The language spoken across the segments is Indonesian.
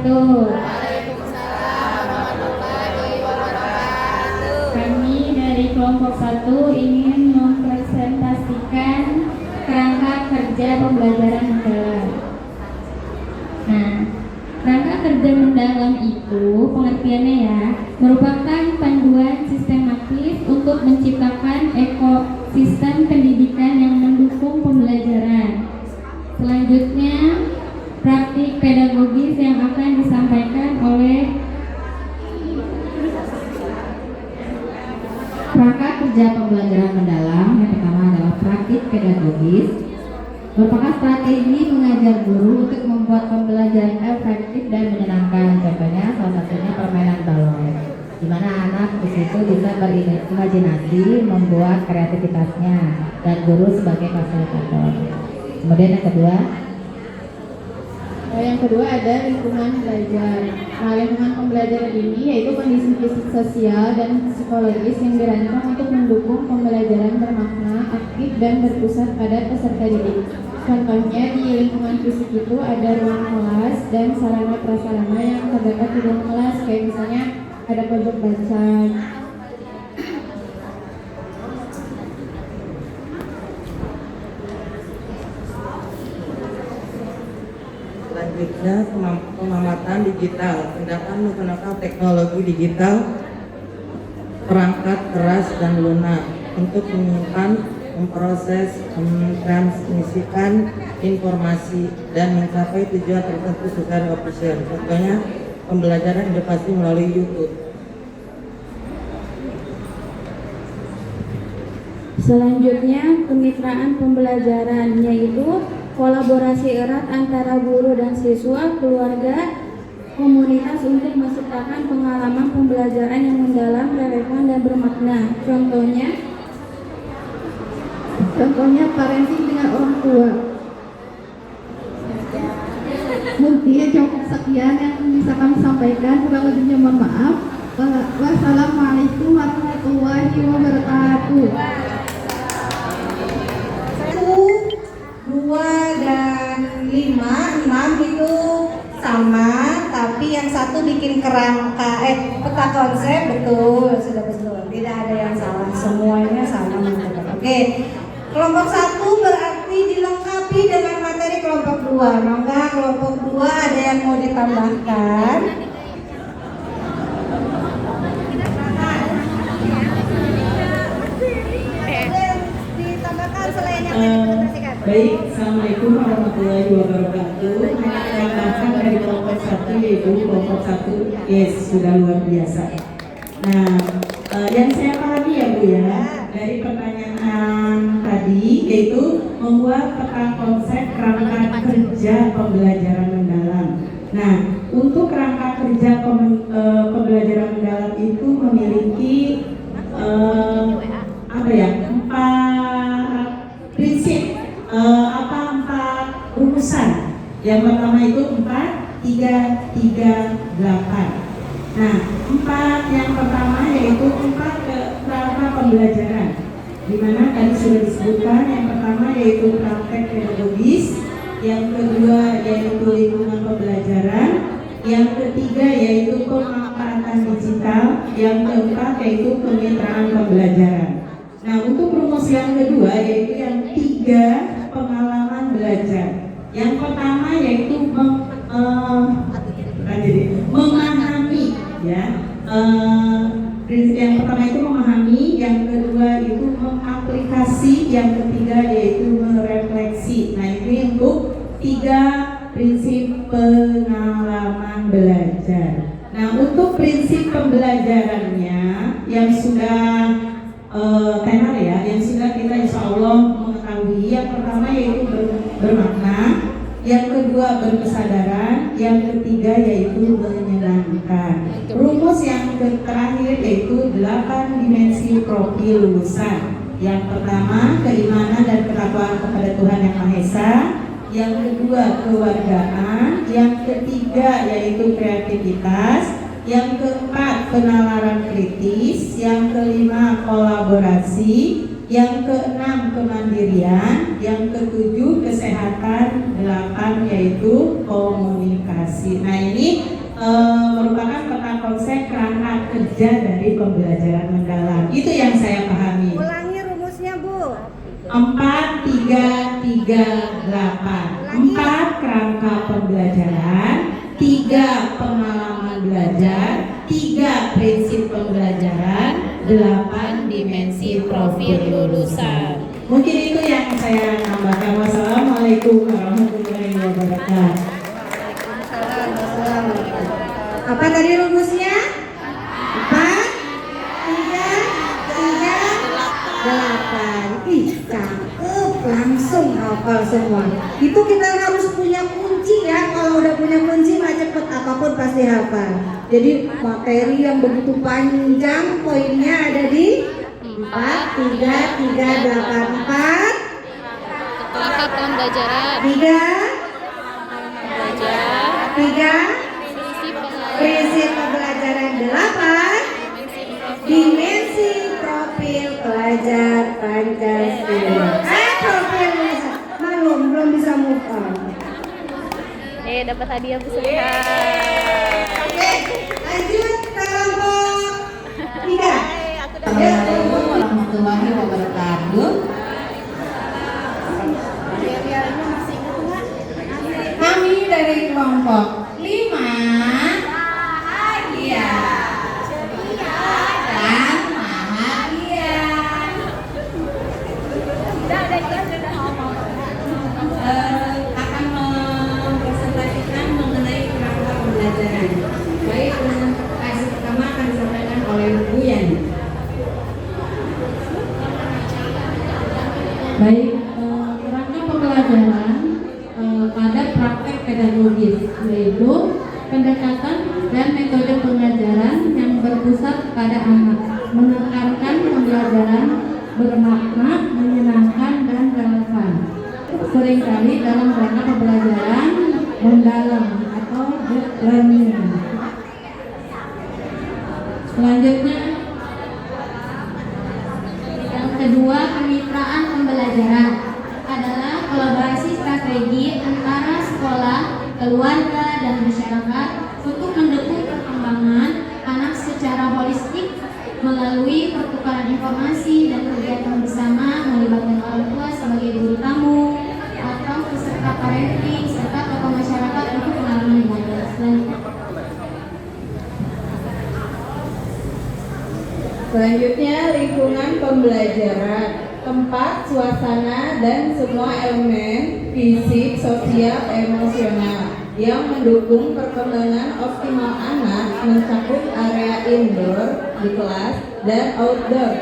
wabarakatuh. Kami dari kelompok 1 ingin mempresentasikan kerangka kerja pembelajaran mendalam. Nah, kerangka kerja mendalam itu pengertiannya ya, merupakan panduan sistematis untuk menciptakan ekosistem pendidikan yang mendukung pembelajaran. Selanjutnya, praktik pedagogis yang akan disampaikan oleh kerangka kerja pembelajaran mendalam. Yang pertama adalah praktik pedagogis, merupakan strategi mengajar guru untuk membuat pembelajaran efektif dan menyenangkan. Contohnya salah satunya permainan balon, di mana anak di situ bisa berimajinasi, membuat kreativitasnya, dan guru sebagai fasilitator. Kemudian yang kedua ada lingkungan belajar. Nah, lingkungan pembelajaran ini yaitu kondisi fisik, sosial, dan psikologis yang dirancang untuk mendukung pembelajaran bermakna, aktif, dan berpusat pada peserta didik. Contohnya di lingkungan fisik itu ada ruang kelas dan sarana prasarana yang terdapat di ruang kelas, kayak misalnya ada pojok baca. Selanjutnya pengamatan digital, tindakan menggunakan teknologi digital, perangkat keras dan lunak untuk menyimpan, memproses, mentransmisikan informasi dan mencapai tujuan tertentu secara efisien. Contohnya pembelajaran edukasi melalui YouTube. Selanjutnya kemitraan pembelajaran, yaitu kolaborasi erat antara guru dan siswa, keluarga, komunitas untuk menciptakan pengalaman pembelajaran yang mendalam, relevan, dan bermakna. Contohnya parenting dengan orang tua. Mungkin cukup sekian yang bisa kami sampaikan, kurang lebihnya mohon maaf. Wassalamualaikum warahmatullahi wabarakatuh. 2 dan 5 itu sama, tapi yang satu bikin kerangka peta konsep, betul, sudah betul, tidak ada yang salah, semuanya sama. Oke, kelompok 1 berarti dilengkapi dengan materi kelompok 2. Maka kelompok 2 ada yang mau ditambahkan? Baik, Assalamualaikum warahmatullahi wabarakatuh. Tambahkan dari kelompok 1 yaitu kelompok 1, yes, sudah luar biasa. Nah, yang saya pahami ya Bu ya, dari pertanyaan tadi yaitu membuat peta konsep kerangka kerja pembelajaran mendalam. Nah, untuk kerangka kerja pembelajaran mendalam itu memiliki 4 prinsip, 4 rumusan. Yang pertama itu 4, 3, 3, 8. Nah, 4 yang pertama yaitu 4 kerangka pembelajaran, di mana tadi sudah disebutkan. Yang pertama yaitu praktek pedagogis, yang kedua yaitu lingkungan pembelajaran, yang ketiga yaitu pemanfaatan digital, yang keempat yaitu kemitraan pembelajaran. Nah, untuk rumus yang kedua yaitu yang 3 pengalaman belajar. Yang pertama yaitu memahami, ya. Yang pertama itu memahami, yang kedua itu mengaplikasi, yang ketiga yaitu merefleksi. Nah, ini untuk 3 prinsip pengalaman belajar. Nah, untuk prinsip pembelajarannya yang sudah tenar ya, yang sudah kita insya Allah mengetahui. Yang pertama yaitu bermakna, yang kedua berkesadaran, yang ketiga yaitu menyenangkan. Rumus yang terakhir yaitu 8 dimensi profil lulusan. Yang pertama keimanan dan ketakwaan kepada Tuhan Yang Maha Esa, yang kedua kewargaan, yang ketiga yaitu kreativitas, yang keempat penalaran kritis, yang kelima kolaborasi, yang keenam kemandirian, yang ketujuh kesehatan, 8 yaitu komunikasi. Nah, ini merupakan peta konsep kerangka kerja dari pembelajaran mendalam. Itu yang saya pahami. Ulangi rumusnya, Bu. 4, 3, 3, 8. 4 kerangka pembelajaran, 3 pengalaman belajar, 3 prinsip pembelajaran, 8 dimensi profil lulusan. Mungkin itu yang saya tambahkan. Wassalamualaikum warahmatullahi wabarakatuh. Apa tadi rumusnya? 4, 3, 3, 8. Ih, cakep, langsung hafal semua. Itu kita harus punya kunci ya. Kalau udah punya kunci mah cepet apapun pasti hafal. Jadi materi yang begitu panjang, poinnya ada di 4, 3, 3, 8, 4, Langkah pembelajaran 3, belajar 3, prinsip pembelajaran 8, dimensi profil pelajar Pancasila. Profil lulusan. Belum bisa move on. dapat hadiah peserta. Oke, lanjut ke kelompok 3. Assalamualaikum warahmatullahi wabarakatuh. Kami dari kelompok 5 bahagia dan bahagia akan mempresentasikan mengenai kerangka pembelajaran. Baik, presentasi pertama akan disampaikan oleh Bu Yani. Baik, kerangka pembelajaran pada praktek pedagogis, yaitu pendekatan dan metode pengajaran yang berpusat pada anak, menekankan pembelajaran bermakna, menyenangkan dan relevan. Seringkali dalam rangka pembelajaran mendalam atau deep learning. Selanjutnya, Yang kedua, kemitraan pembelajaran adalah kolaborasi strategi antara sekolah, keluarga, dan masyarakat untuk mendukung perkembangan anak secara holistik melalui pertukaran informasi dan kegiatan bersama melibatkan orang tua sebagai guru tamu atau peserta parenting serta tokoh masyarakat untuk pengalaman belajar. Selanjutnya, lingkungan pembelajaran, tempat, suasana, dan semua elemen fisik, sosial, emosional yang mendukung perkembangan optimal anak, mencakup area indoor di kelas dan outdoor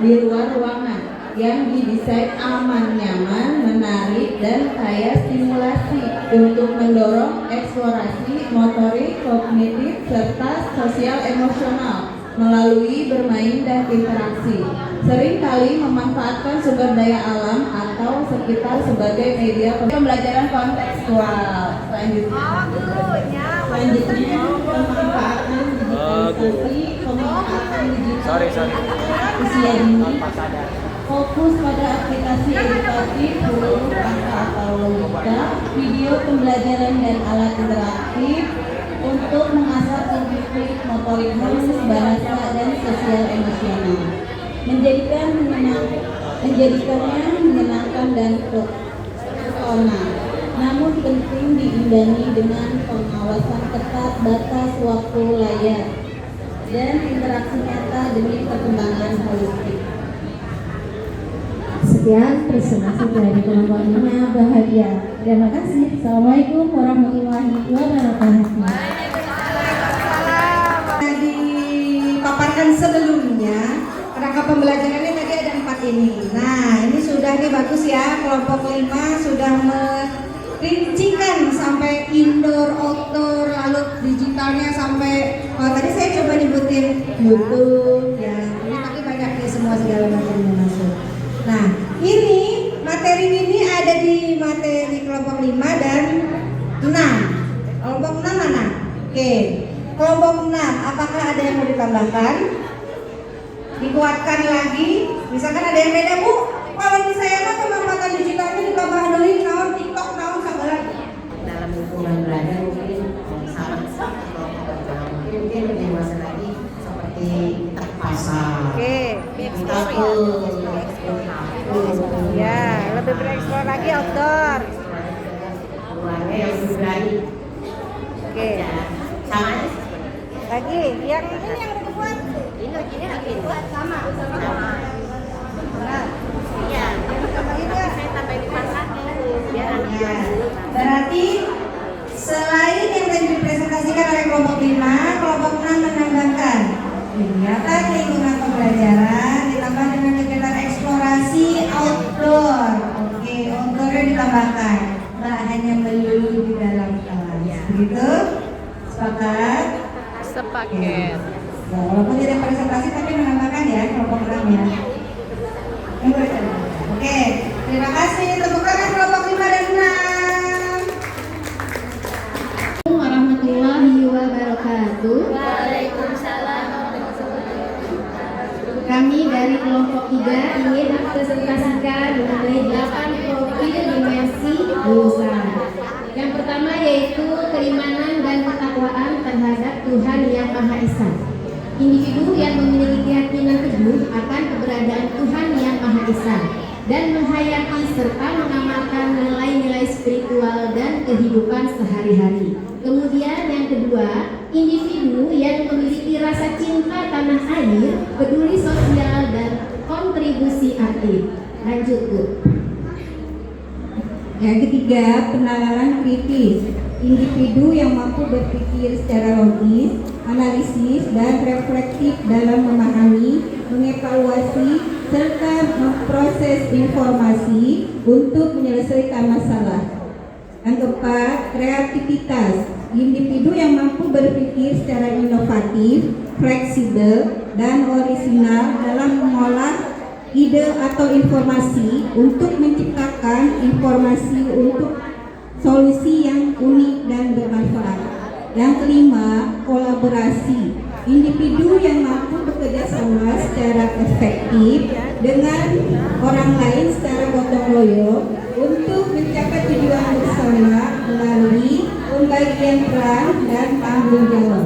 di luar ruangan yang didesain aman, nyaman, menarik, dan kaya stimulasi untuk mendorong eksplorasi motorik, kognitif, serta sosial emosional melalui bermain dan interaksi. Seringkali memanfaatkan sumber daya alam atau sekitar sebagai media pembelajaran kontekstual. Selanjutnya pemanfaatan digitalisasi, pemanfaatan digital usia dini, fokus pada aplikasi edukatif, huruf, angka atau logika, video pembelajaran dan alat interaktif untuk mengasah kognitif, motorik halus, bahasa, dan sosial emosional, menjadikannya menyenangkan dan personal. Namun penting diimbangi dengan pengawasan ketat, batas waktu layar, dan interaksi nyata demi perkembangan holistik. sekian presentasi dari kelompok 5 bahagia. Terima kasih. Assalamualaikum warahmatullahi wabarakatuh. Dipaparkan sebelumnya, kerangka pembelajarannya tadi ada 4 ini. Nah, ini sudah nih bagus ya, kelompok 5 sudah merincikan sampai indoor, outdoor, lalu digitalnya sampai tadi saya coba nyebutin YouTube ya. Ini tapi banyak nih semua segala macamnya masuk. Nah, ini materi ini ada di materi kelompok 5 dan 6. Kelompok 6 mana? Oke. Kelompok 6, apakah ada yang mau ditambahkan? Dikuatkan lagi? Misalkan ada yang beda, Bu? Kalau di saya mah pemanfaatan digitalnya ditambah deui naon TikTok naon sabaran. Dalam lingkungan belajar mungkin sama Ya, lebih bereksplor lagi outdoor. Keluarga yang lebih berani. Oke. Sama aja. Lagi yang ini yang udah buat. Ini lagi buat Sama. Benar. Iya. Tambahin nggak? Saya tambahin dipasangin biar anak Ya. Berarti selain yang tadi dipresentasikan oleh kelompok 5, kelompok 6 menambahkan kegiatan lingkungan pembelajaran ditambah dengan kegiatan eksplorasi outdoor. Oke, outdoornya ditambahkan, nggak hanya melulu di dalam kelas. Begitu? Sepakat? Sepaket. Nah, walaupun tidak presentasi tapi menambahkan ya kelompok 6 ya. Oke, terima kasih. Tepuk tangan kelompok 5 dan 6. Warahmatullahi wabarakatuh. Kami dari kelompok 3 ingin mempresentasikan mengenai 8 profil dimensi lulusan. Yang pertama yaitu keimanan dan ketakwaan terhadap Tuhan Yang Maha Esa. Individu yang memiliki keyakinan teguh akan keberadaan Tuhan Yang Maha Esa dan menghayati serta mengamalkan nilai-nilai spiritual dan kehidupan sehari-hari. Kemudian yang kedua, individu yang memiliki rasa cinta tanah air, peduli sosial dan kontribusi aktif. Lanjut, Bu. Yang ketiga, penanganan kritis. Individu yang mampu berpikir secara logis, analisis, dan reflektif dalam memahami, mengevaluasi, serta memproses informasi untuk menyelesaikan masalah. Yang keempat, kreativitas. Individu yang mampu berpikir secara inovatif, fleksibel, dan orisinal dalam mengolah ide atau informasi untuk menciptakan informasi untuk solusi yang unik dan bermanfaat. Yang kelima, kolaborasi. Individu yang mampu bekerja sama secara efektif dengan orang lain secara gotong royong untuk mencapai tujuan bersama melalui pembagian peran dan tanggung jawab.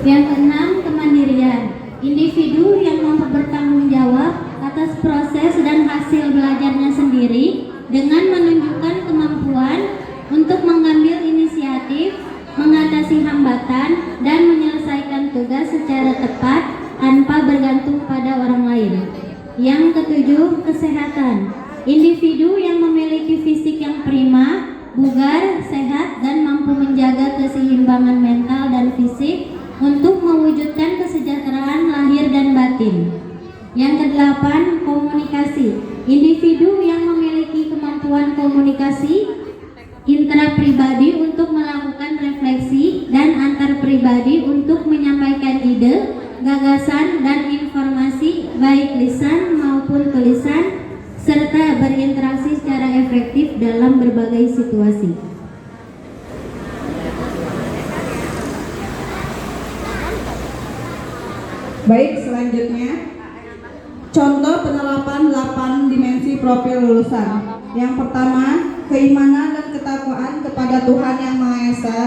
Yang keenam, kemandirian. Individu yang mampu bertanggung jawab atas proses dan hasil belajarnya sendiri dengan menunjukkan kemampuan untuk mengambil inisiatif, mengatasi hambatan, dan menyelesaikan tugas secara tepat tanpa bergantung pada orang lain. Yang ketujuh, kesehatan. Individu yang memiliki fisik yang prima, bugar, sehat, dan mampu menjaga keseimbangan mental dan fisik untuk mewujudkan kesejahteraan lahir dan batin. Yang kedelapan, komunikasi. Individu yang memiliki kemampuan komunikasi intrapribadi untuk melakukan refleksi dan antar pribadi untuk menyampaikan ide, gagasan, dan informasi baik lisan maupun tulisan, serta berinteraksi secara efektif dalam berbagai situasi. Baik, selanjutnya contoh penerapan 8 dimensi profil lulusan. Yang pertama, keimanan dan ketakwaan kepada Tuhan Yang Maha Esa.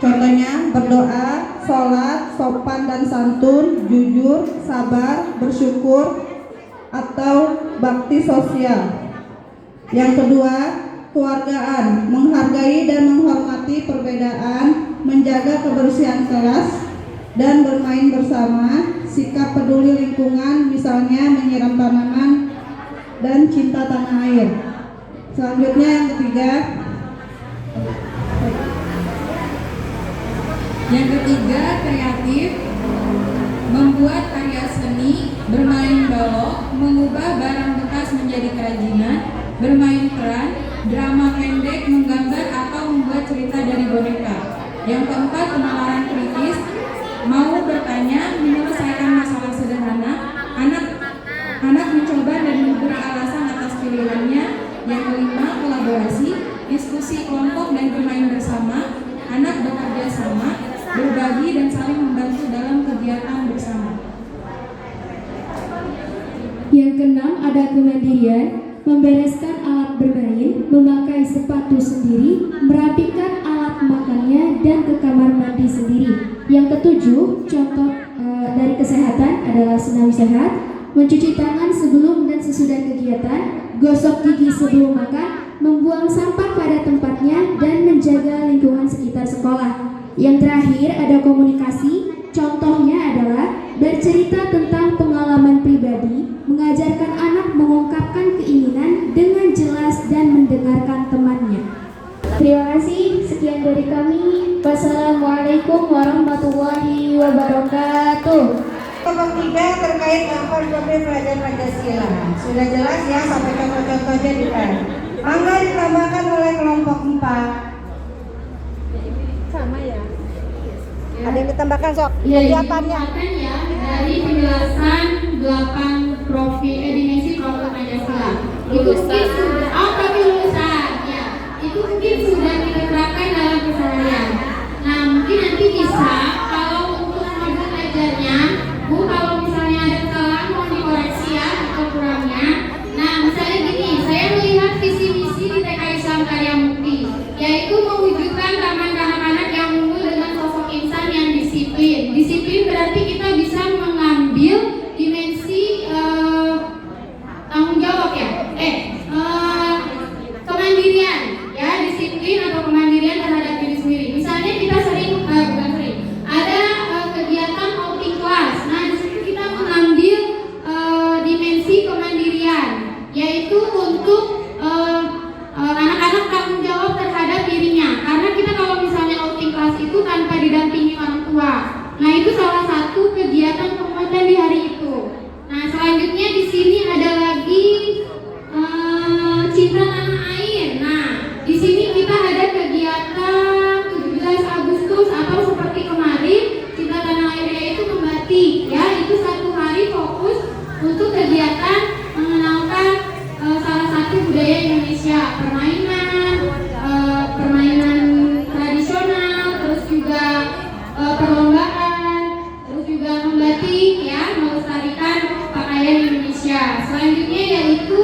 Contohnya berdoa, sholat, sopan dan santun, jujur, sabar, bersyukur, atau bakti sosial. Yang kedua, keluargaan, menghargai dan menghormati perbedaan, menjaga kebersihan kelas, dan bermain bersama, sikap peduli lingkungan, misalnya menyiram tanaman, dan cinta tanah air. Selanjutnya yang ketiga, kreatif, membuat karya seni, bermain balok, mengubah barang bekas menjadi kerajinan, bermain peran, drama pendek, menggambar atau membuat cerita dari boneka. Yang keempat, penalaran kritis, mau bertanya, menyelesaikan masalah sederhana, anak mencoba dan memberi alasan atas pilihannya. Yang kelima, kolaborasi, diskusi kelompok dan bermain bersama, anak bekerja sama, berbagi dan saling membantu dalam kegiatan bersama. Yang keenam, ada kemandirian, membereskan alat bermain, memakai sepatu sendiri, merapikan alat makannya, dan ke kamar mandi sendiri. Yang ketujuh, contoh dari kesehatan adalah senam sehat, mencuci tangan sebelum dan sesudah sesudah kegiatan, gosok gigi sebelum makan, membuang sampah pada tempatnya, dan menjaga lingkungan sekitar sekolah. Yang terakhir ada komunikasi, contohnya adalah bercerita tentang pengalaman pribadi, mengajarkan anak mengungkapkan keinginan dengan jelas dan mendengarkan temannya. Terima kasih, sekian dari kami. Wassalamualaikum warahmatullahi wabarakatuh. Kelompok 3 terkait dengan problem pelajaran Pancasila. Sudah jelas ya, sampai contoh-contohnya di pen. Mangga ditambahkan oleh kelompok 4. Sama ya. Ada yang ditambahkan sok Ya, kegiatannya. ya dari penjelasan 8 dimensi profil Pancasila. Itu mungkin sudah, tapi lulusan ya. Itu mungkin sudah kita terapkan dalam keseharian. Nah, mungkin nanti bisa kalau untuk modul belajarnya, Bu, kalau misalnya ada kesalahan mohon dikoreksi ya atau kurangnya. Nah, misalnya gini, saya melihat visi misi di TK Islam Karya Mukti, yaitu mewujudkan taman anak-anak yang unggul dengan sosok insan yang disiplin. Disiplin berarti kita bisa mengambil dimensi tanggung jawab ya, kemandirian ya, disiplin atau kemandirian terhadap diri sendiri. Misalnya kita bukan sering, ada kegiatan outing kelas. Nah, di situ kita mengambil dimensi kemandirian, yaitu untuk anak-anak tanggung jawab terhadap dirinya. Karena kita kalau misalnya outing kelas itu tanpa didampingi orang tua. Nah, itu salah satu kegiatan penguatan di hari itu. Nah, selanjutnya di sini ada lagi cinta tanah air. Nah, di sini kita ada kegiatan 17 Agustus atau seperti kemarin cinta tanah air yaitu membatik. Ya, itu 1 hari fokus untuk kegiatan mengenalkan salah satu budaya Indonesia, permainan tradisional, terus juga perlombaan, terus juga membatik ya, melestarikan pakaian Indonesia. Selanjutnya yaitu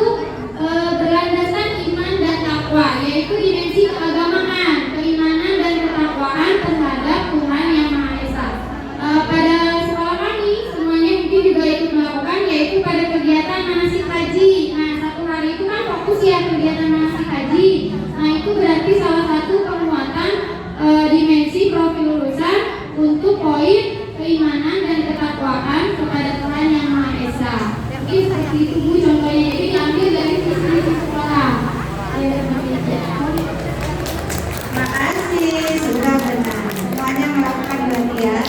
berlandasan iman dan takwa, yaitu dimensi keagamaan, keimanan dan ketakwaan terhadap Tuhan Yang Maha Esa. Pada sekolah kami semuanya mungkin juga ikut melakukan, yaitu pada kegiatan manasik haji. Nah, 1 hari itu kan fokus ya kegiatan manasik haji. Nah, itu berarti salah satu penguatan dimensi profil lulusan untuk poin keimanan dan ketakwaan kepada Tuhan Yang Maha Esa. Mungkin seperti itu Bu contohnya, jadi diambil dari visi sekolah. Makasih, sudah benar. Semuanya melakukan bagian.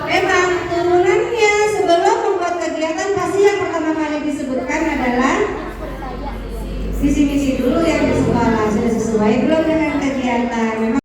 Memang turunannya sebelum membuat kegiatan pasti yang pertama kali disebutkan adalah visi misi dulu yang di sekolah. Sudah sesuai belum?